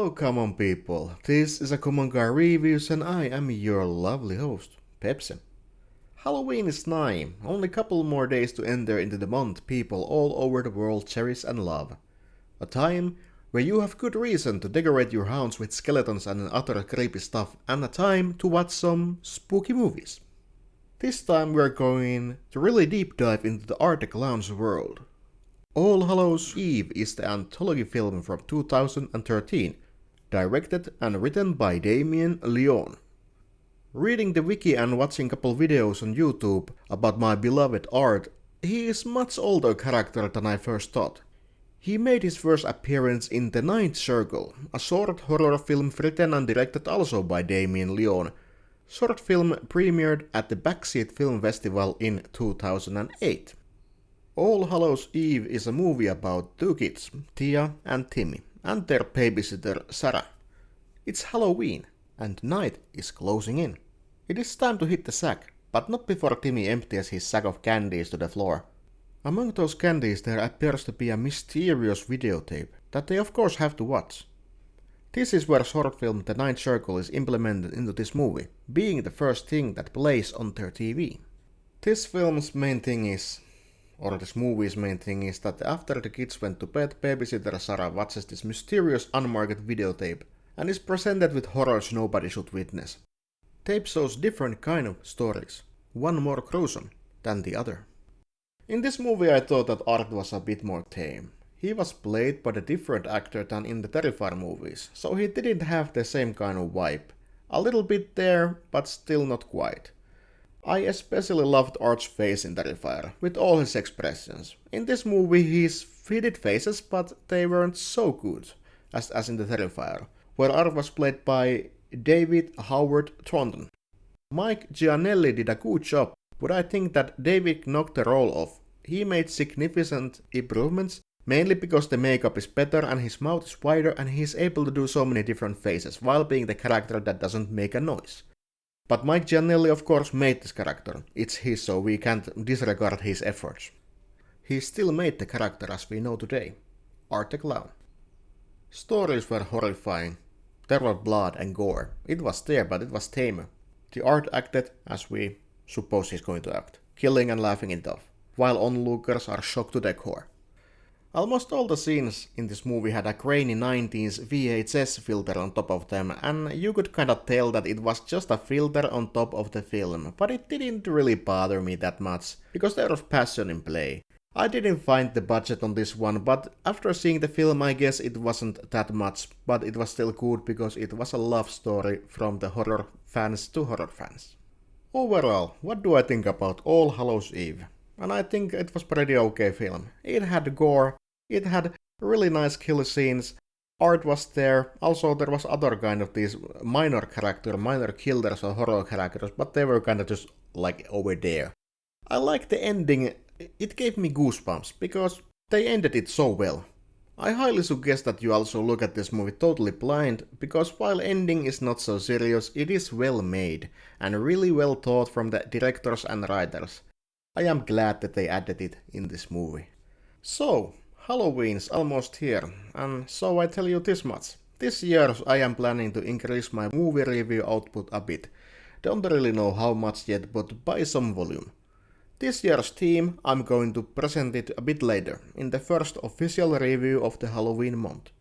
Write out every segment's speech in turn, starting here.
Hello common people, this is a Common Guy Reviews and I am your lovely host, Pepsi. Halloween is nigh, only a couple more days to enter into the month people all over the world cherish and love. A time where you have good reason to decorate your house with skeletons and other creepy stuff, and a time to watch some spooky movies. This time we are going to really deep dive into the art clown's world. All Hallows Eve is the anthology film from 2013, directed and written by Damien Leone. Reading the wiki and watching couple videos on YouTube about my beloved art, he is much older character than I first thought. He made his first appearance in The Ninth Circle, a short horror film written and directed also by Damien Leone. Short film premiered at the Backseat Film Festival in 2008. All Hallows Eve is a movie about two kids, Tia and Timmy, and their babysitter Sarah. It's Halloween, and night is closing in. It is time to hit the sack, but not before Timmy empties his sack of candies to the floor. Among those candies there appears to be a mysterious videotape that they of course have to watch. This is where short film The Ninth Circle is implemented into this movie, being the first thing that plays on their TV. This movie's main thing is that after the kids went to bed, babysitter Sarah watches this mysterious unmarked videotape and is presented with horrors nobody should witness. Tape shows different kind of stories, one more gruesome than the other. In this movie I thought that Art was a bit more tame. He was played by a different actor than in the Terrifier movies, so he didn't have the same kind of vibe. A little bit there, but still not quite. I especially loved Art's face in Terrifier, with all his expressions. In this movie he did faces, but they weren't so good as in the Terrifier, where Art was played by David Howard Thornton. Mike Giannelli did a good job, but I think that David knocked the role off. He made significant improvements, mainly because the makeup is better and his mouth is wider and he is able to do so many different faces while being the character that doesn't make a noise. But Mike Giannelli of course made this character, it's his, so we can't disregard his efforts. He still made the character as we know today, Art the Clown. Stories were horrifying, there were blood and gore, it was there but it was tamer. The Art acted as we suppose he's going to act, killing and laughing it off, while onlookers are shocked to their core. Almost all the scenes in this movie had a grainy 90s VHS filter on top of them, and you could kinda tell that it was just a filter on top of the film, but it didn't really bother me that much, because there was passion in play. I didn't find the budget on this one, but after seeing the film I guess it wasn't that much, but it was still good because it was a love story from the horror fans to horror fans. Overall, what do I think about All Hallows Eve? And I think it was pretty okay film. It had gore, it had really nice kill scenes, Art was there, also there was other kind of these minor killers or horror characters, but they were kinda just like over there. I like the ending, it gave me goosebumps, because they ended it so well. I highly suggest that you also look at this movie totally blind, because while ending is not so serious, it is well made, and really well thought from the directors and writers. I am glad that they added it in this movie. So, Halloween's almost here, and so I tell you this much. This year I am planning to increase my movie review output a bit. Don't really know how much yet, but by some volume. This year's theme I'm going to present it a bit later, in the first official review of the Halloween month.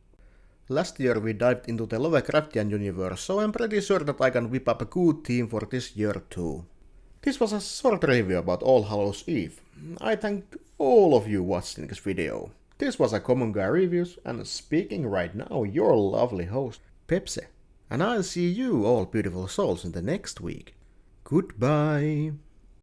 Last year we dived into the Lovecraftian universe, so I'm pretty sure that I can whip up a good theme for this year too. This was a short review about All Hallows Eve. I thank all of you watching this video. This was a Common Guy Reviews, and speaking right now, your lovely host, Pepsi. And I'll see you all beautiful souls in the next week. Goodbye.